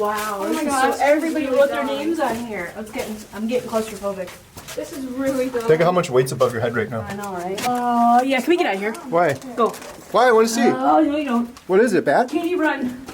Wow. Oh my gosh. So everybody wrote their names on here. I'm getting claustrophobic. This is really dumb. Think of how much weight's above your head right now. I know, right? Oh, yeah. Can we get out of here? Why? Go. Why? I want to see. Oh, no, you don't. What is it, bad? Katie, run.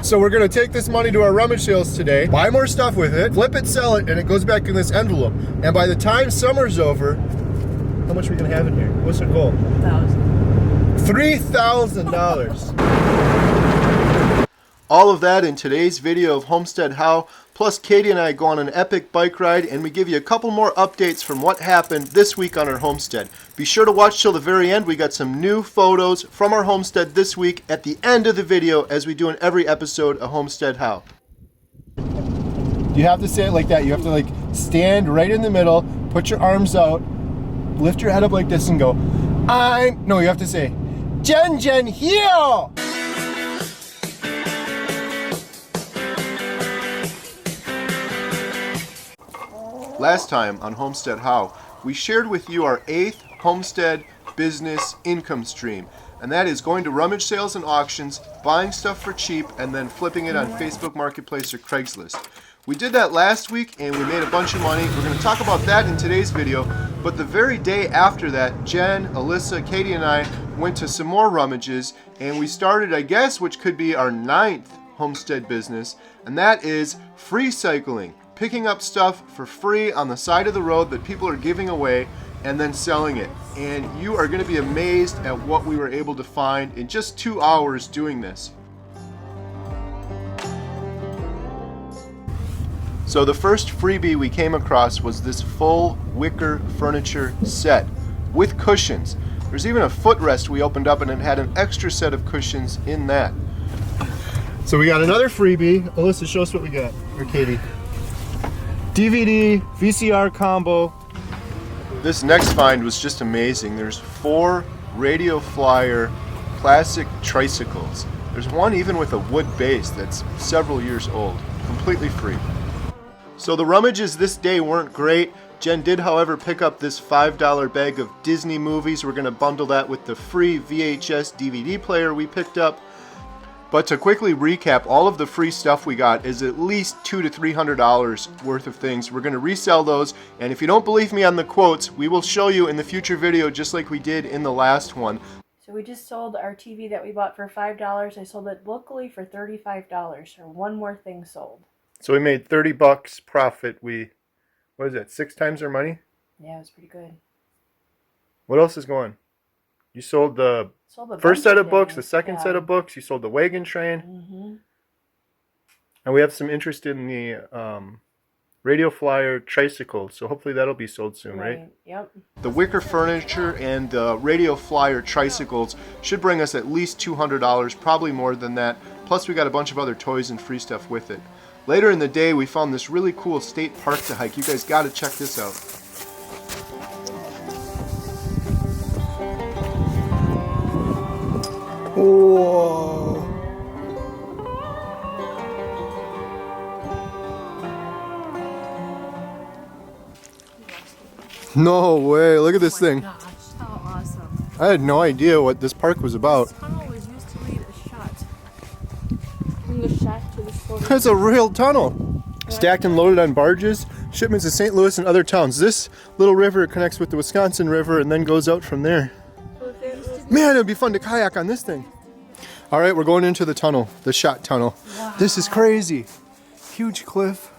So we're gonna take this money to our rummage sales today, buy more stuff with it, flip it, sell it, and it goes back in this envelope. And by the time summer's over, how much are we gonna have in here? What's our goal? $3,000. All of that in today's video of Homestead How. Plus Katie and I go on an epic bike ride and we give you a couple more updates from what happened this week on our homestead. Be sure to watch till the very end. We got some new photos from our homestead this week at the end of the video, as we do in every episode of Homestead How. You have to say it like that. You have to like stand right in the middle, put your arms out, lift your head up like this and go, no, you have to say, Jen here! Last time on Homestead How, we shared with you our 8th homestead business income stream, and that is going to rummage sales and auctions, buying stuff for cheap, and then flipping it on Facebook Marketplace or Craigslist. We did that last week and we made a bunch of money. We're going to talk about that in today's video, but the very day after that, Jen, Alyssa, Katie, and I went to some more rummages, and we started, I guess, which could be our 9th homestead business, and that is FreeCycling. Picking up stuff for free on the side of the road that people are giving away and then selling it. And you are going to be amazed at what we were able to find in just 2 hours doing this. So the first freebie we came across was this full wicker furniture set with cushions. There's even a footrest we opened up and it had an extra set of cushions in that. So we got another freebie. Alyssa, show us what we got. Or Katie. DVD, VCR combo. This next find was just amazing. There's 4 Radio Flyer classic tricycles. There's one even with a wood base that's several years old, completely free. So the rummages this day weren't great. Jen did, however, pick up this $5 bag of Disney movies. We're going to bundle that with the free VHS DVD player we picked up. But to quickly recap, all of the free stuff we got is at least $200 to $300 worth of things. We're going to resell those, and if you don't believe me on the quotes, we will show you in the future video just like we did in the last one. So we just sold our TV that we bought for $5. I sold it locally for $35, or one more thing sold. So we made $30 profit. What is that, 6 times our money? Yeah, it was pretty good. What else is going? You sold the first set of books, the second set of books. You sold the wagon train. Mm-hmm. And we have some interest in the Radio Flyer tricycle. So hopefully that'll be sold soon, right? Yep. The wicker furniture and the Radio Flyer tricycles should bring us at least $200, probably more than that. Plus we got a bunch of other toys and free stuff with it. Later in the day, we found this really cool state park to hike. You guys got to check this out. Whoa. No way. Look at this thing. Gosh, how awesome. I had no idea what this park was about. This tunnel was used to lead a shot. From the shack to the store. It's a real tunnel. Stacked and loaded on barges, shipments to St. Louis and other towns. This little river connects with the Wisconsin River and then goes out from there. Man, it would be fun to kayak on this thing. All right, we're going into the tunnel, the shot tunnel. Wow. This is crazy. Huge cliff.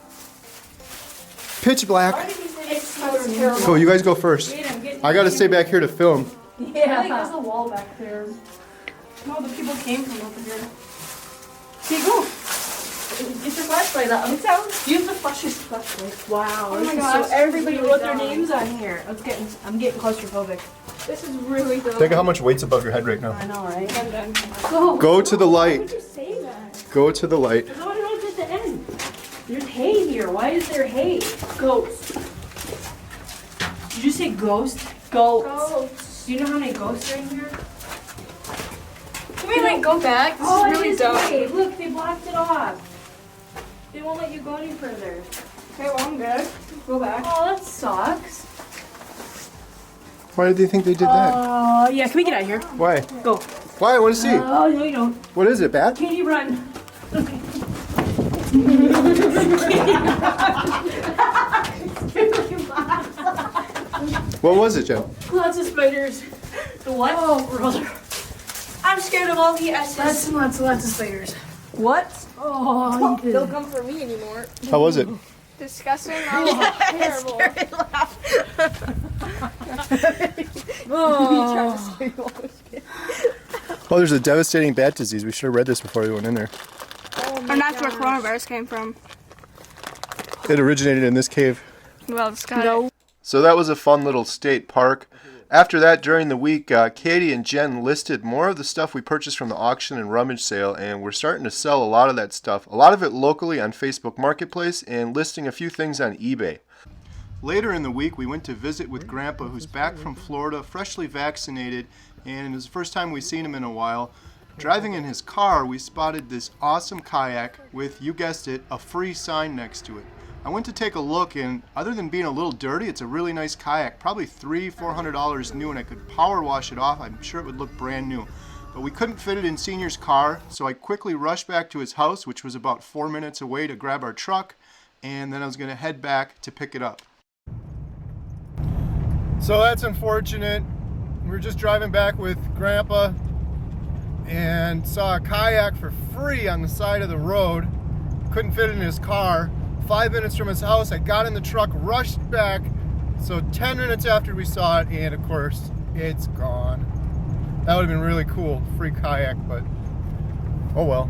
Pitch black. Go, you guys go first. I got to stay back here to film. Yeah. I think there's a wall back there. No, the people came from over here. Okay, go. Get your flashlight out. Use the flashlight. Wow. Oh my gosh. So everybody wrote their names on here. I'm getting claustrophobic. This is really dumb. Think of how much weight's above your head right now. I know, right? I'm done. Go to the light. Why would you say that? Go to the light. No, it's at the end. There's hay here. Why is there hay? Ghost. Did you say ghost? Ghosts. Do you know how many ghosts are in here? Can we like go back? This is really dumb. Hay. Look, they blocked it off. They won't let you go any further. Okay, well I'm good. Go back. Oh, that sucks. Why do you think they did that? Yeah, can we get out of here? Why? Go. Why? I want to see. Oh, no you don't. What is it, Bat? Katie, run. What was it, Jen? Lots of spiders. The what? Oh, brother. I'm scared of all the S's. Lots of spiders. What? Oh, you Don't come for me anymore. How was it? Disgusting. Oh, terrible. Oh, there's a devastating bat disease. We should have read this before we went in there. And that's where coronavirus came from. It originated in this cave. Well, it's got So that was a fun little state park. After that, during the week, Katie and Jen listed more of the stuff we purchased from the auction and rummage sale, and we're starting to sell a lot of that stuff. A lot of it locally on Facebook Marketplace and listing a few things on eBay. Later in the week, we went to visit with Grandpa, who's back from Florida, freshly vaccinated, and it was the first time we've seen him in a while. Driving in his car, we spotted this awesome kayak with, you guessed it, a free sign next to it. I went to take a look, and other than being a little dirty, it's a really nice kayak, probably $300-400 new, and I could power wash it off. I'm sure it would look brand new. But we couldn't fit it in Senior's car, so I quickly rushed back to his house, which was about 4 minutes away, to grab our truck, and then I was going to head back to pick it up. So that's unfortunate. We were just driving back with Grandpa and saw a kayak for free on the side of the road. Couldn't fit it in his car. 5 minutes from his house, I got in the truck, rushed back. So 10 minutes after we saw it, and of course, it's gone. That would have been really cool, free kayak, but oh well.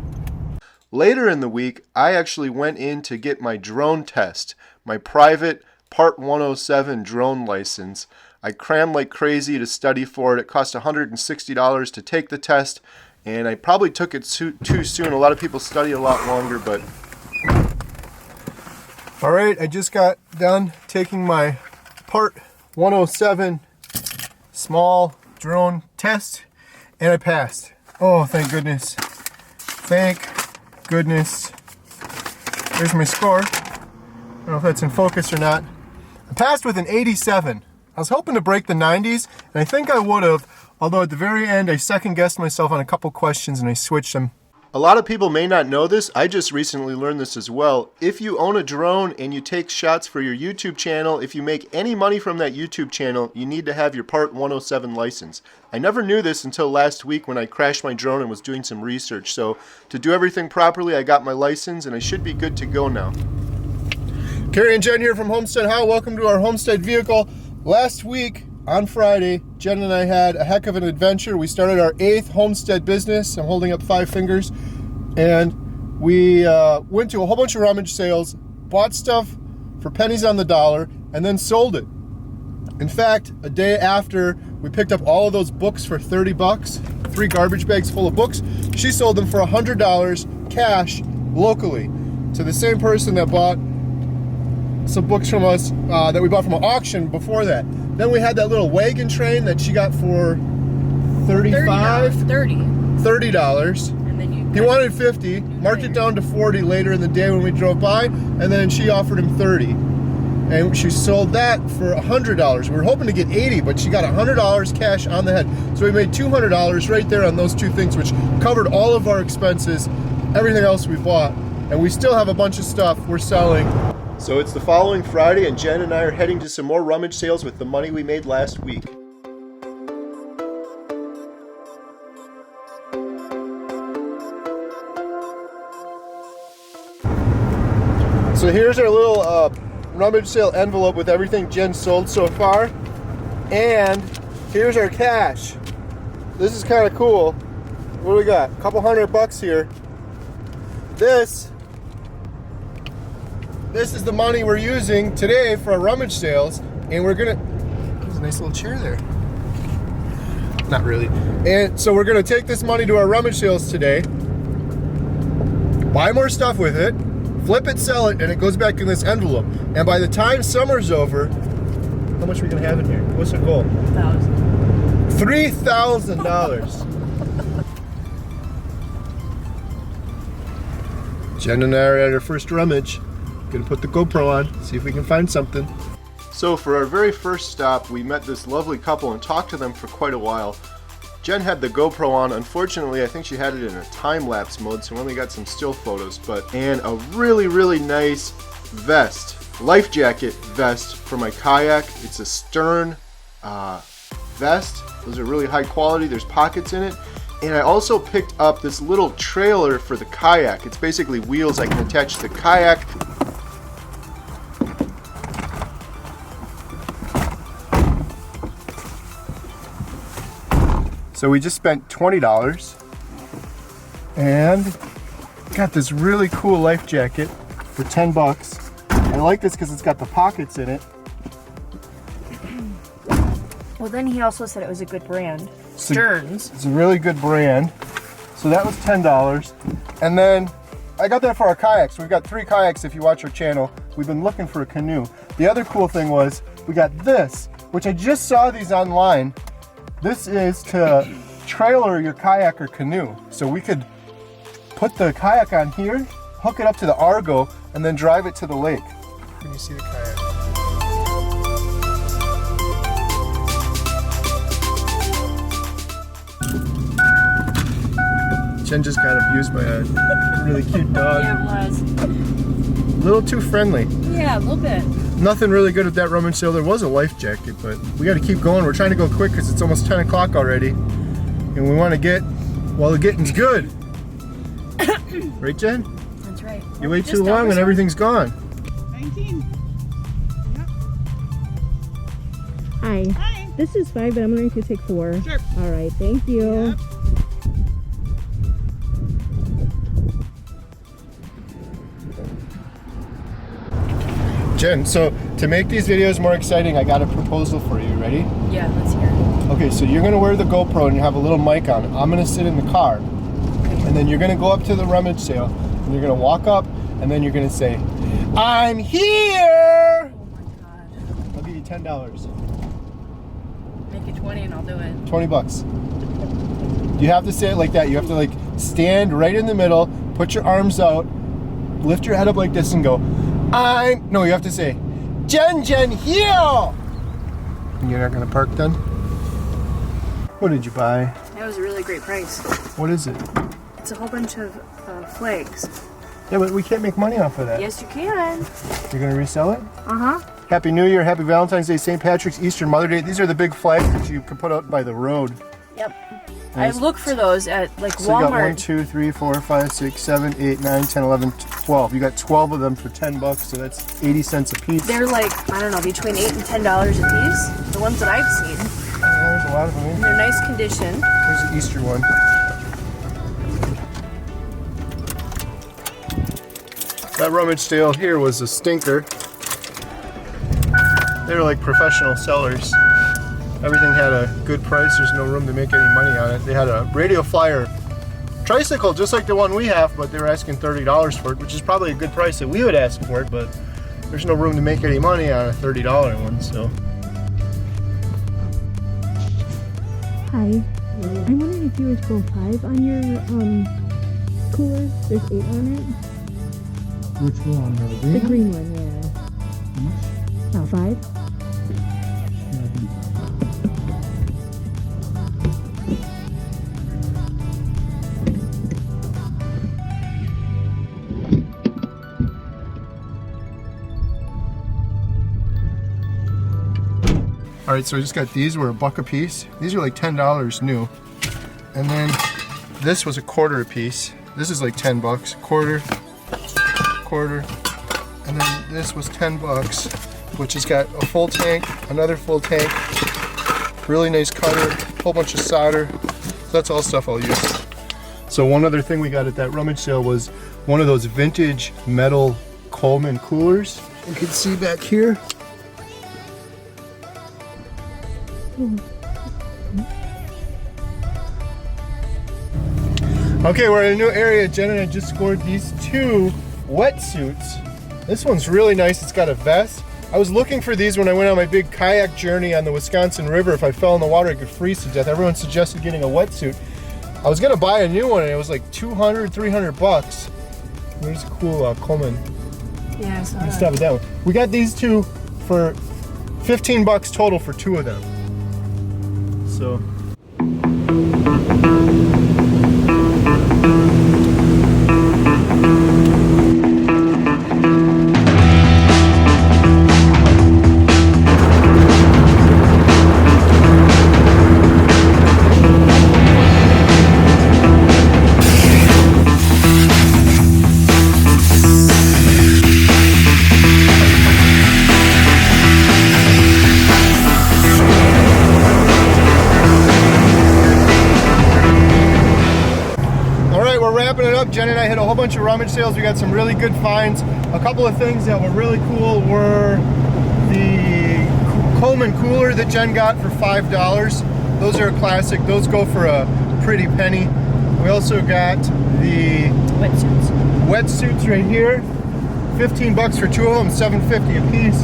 Later in the week, I actually went in to get my drone test, my private Part 107 drone license. I crammed like crazy to study for it. It cost $160 to take the test, and I probably took it too soon. A lot of people study a lot longer, but... All right, I just got done taking my Part 107 small drone test, and I passed. Oh, thank goodness. Thank goodness. There's my score. I don't know if that's in focus or not. I passed with an 87. I was hoping to break the 90s, and I think I would have, although at the very end I second-guessed myself on a couple questions and I switched them. A lot of people may not know this. I just recently learned this as well. If you own a drone and you take shots for your YouTube channel, if you make any money from that YouTube channel, you need to have your Part 107 license. I never knew this until last week when I crashed my drone and was doing some research. So to do everything properly, I got my license and I should be good to go now. Carrie and Jen here from Homestead. Hi, welcome to our Homestead vehicle. Last week on Friday, Jen and I had a heck of an adventure. We started our 8th Homestead business. I'm holding up 5 fingers. And we went to a whole bunch of rummage sales, bought stuff for pennies on the dollar, and then sold it. In fact, a day after we picked up all of those books for 30 bucks, 3 garbage bags full of books, she sold them for $100 cash locally to the same person that bought some books from us that we bought from an auction before that. Then we had that little wagon train that she got for $30. And then you He wanted 50, marked it down to 40 later in the day when we drove by, and then she offered him 30. And she sold that for $100. We were hoping to get 80, but she got $100 cash on the head. So we made $200 right there on those 2 things, which covered all of our expenses, everything else we bought. And we still have a bunch of stuff we're selling. So it's the following Friday, and Jen and I are heading to some more rummage sales with the money we made last week. So here's our little rummage sale envelope with everything Jen sold so far. And here's our cash. This is kind of cool. What do we got? A couple $100 here. This is the money we're using today for our rummage sales, and we're gonna, there's a nice little chair there. Not really. And so we're gonna take this money to our rummage sales today, buy more stuff with it, flip it, sell it, and it goes back in this envelope. And by the time summer's over, how much are we gonna have in here? What's the goal? $3,000. Jen and I are at our first rummage. Gonna put the GoPro on, see if we can find something. So for our very first stop, we met this lovely couple and talked to them for quite a while. Jen had the GoPro on. Unfortunately, I think she had it in a time-lapse mode, so we only got some still photos. And a really, really nice vest, life jacket vest for my kayak. It's a stern vest. Those are really high quality. There's pockets in it. And I also picked up this little trailer for the kayak. It's basically wheels I can attach to the kayak. So we just spent $20 and got this really cool life jacket for 10 bucks. I like this because it's got the pockets in it. Well, then he also said it was a good brand. Stearns. It's a really good brand. So that was $10. And then I got that for our kayaks. We've got 3 kayaks if you watch our channel. We've been looking for a canoe. The other cool thing was we got this, which I just saw these online. This is to trailer your kayak or canoe. So we could put the kayak on here, hook it up to the Argo, and then drive it to the lake. Can you see the kayak? Jen just got abused by a really cute dog. Yeah, it was. A little too friendly. Yeah, a little bit. Nothing really good at that rummage sale. There was a life jacket, but we got to keep going. We're trying to go quick because it's almost 10 o'clock already. And we want to get while the getting's good. Right, Jen? That's right. You wait too long and everything's gone. 19. Yep. Hi. Hi. This is 5, but I'm wondering if you take 4. Sure. All right, thank you. Yep. Jen, so to make these videos more exciting, I got a proposal for you. Ready? Yeah, let's hear it. Okay, so you're going to wear the GoPro and you have a little mic on. I'm going to sit in the car. And then you're going to go up to the rummage sale and you're going to walk up and then you're going to say, I'm here! Oh my God. I'll give you $10. Make it 20 and I'll do it. 20 bucks. You have to say it like that. You have to like stand right in the middle, put your arms out, lift your head up like this and go, no, you have to say, Jen here! And you're not going to park then? What did you buy? That was a really great price. What is it? It's a whole bunch of flags. Yeah, but we can't make money off of that. Yes, you can. You're going to resell it? Uh-huh. Happy New Year, Happy Valentine's Day, St. Patrick's, Easter, Mother Day. These are the big flags that you can put out by the road. Yep. Nice. I look for those at like So you got Walmart. 1, 2, 3, 4, 5, 6, 7, 8, 9, 10, 11, 12. You got 12 of them for 10 bucks, so that's 80 cents a piece. They're like, I don't know, between $8 and $10 a piece. The ones that I've seen. There's a lot of them in. They're nice condition. There's the Easter one. That rummage sale here was a stinker. They were like professional sellers. Everything had a good price. There's no room to make any money on it. They had a Radio Flyer tricycle just like the one we have, but they were asking $30 for it, which is probably a good price that we would ask for it, but there's no room to make any money on a $30 one, so. Hi. I'm wondering if you would go 5 on your cooler. There's 8 on it. Which one? The green one, yeah. How much? 5? All right, so I just got these. Were $1 a piece. These are like $10 new. And then this was $1 a piece. This is like 10 bucks. Quarter. And then this was 10 bucks, which has got a full tank, another full tank, really nice cutter, whole bunch of solder. That's all stuff I'll use. So one other thing we got at that rummage sale was one of those vintage metal Coleman coolers. You can see back here. Okay, we're in a new area. Jen and I just scored these 2 wetsuits. This one's really nice. It's got a vest. I was looking for these when I went on my big kayak journey on the Wisconsin River. If I fell in the water, I could freeze to death. Everyone suggested getting a wetsuit. I was gonna buy a new one and it was like 200, 300 bucks. There's a cool Coleman Yeah, I saw stuff with that one. We got these 2 for $15 total for 2 of them. So. Jen and I hit a whole bunch of rummage sales. We got some really good finds. A couple of things that were really cool were the Coleman cooler that Jen got for $5. Those are a classic. Those go for a pretty penny. We also got the wetsuits right here. $15 for 2 of them, $7.50 a piece.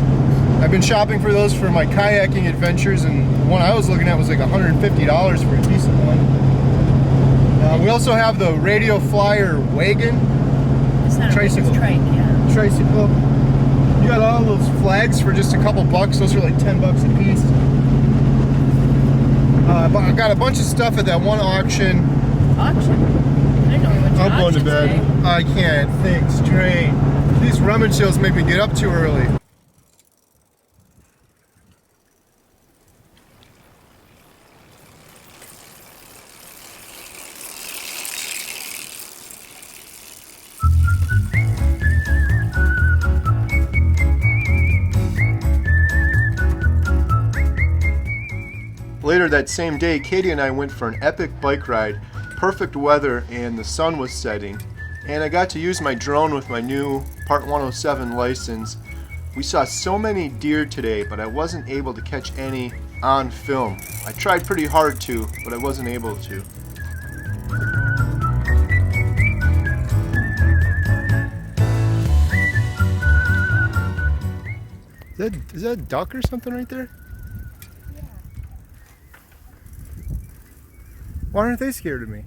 I've been shopping for those for my kayaking adventures, and the one I was looking at was like $150 for a decent one. We also have the Radio Flyer wagon. It's not tricycle. A trike, yeah. Tricycle. You got all those flags for just a couple bucks. Those are like $10 a piece. But I got a bunch of stuff at that one auction. Auction? I know what I'm going to bed. Today. I can't think straight. These rummage sales make me get up too early. Later that same day, Katie and I went for an epic bike ride. Perfect weather and the sun was setting. And I got to use my drone with my new Part 107 license. We saw so many deer today, but I wasn't able to catch any on film. I tried pretty hard to, but I wasn't able to. Is that a duck or something right there? Why aren't they scared of me?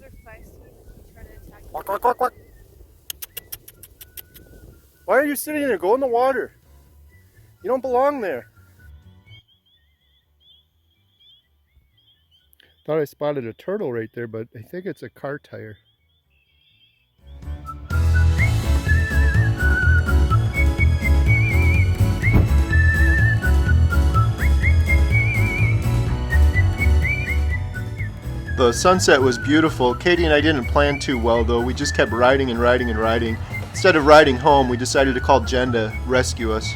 They're feisty. Try to attack. Quack, quack, quack, quack. Why are you sitting there? Go in the water. You don't belong there. Thought I spotted a turtle right there, but I think it's a car tire. The sunset was beautiful. Katie and I didn't plan too well though. We just kept riding and riding and riding. Instead of riding home, we decided to call Jen to rescue us.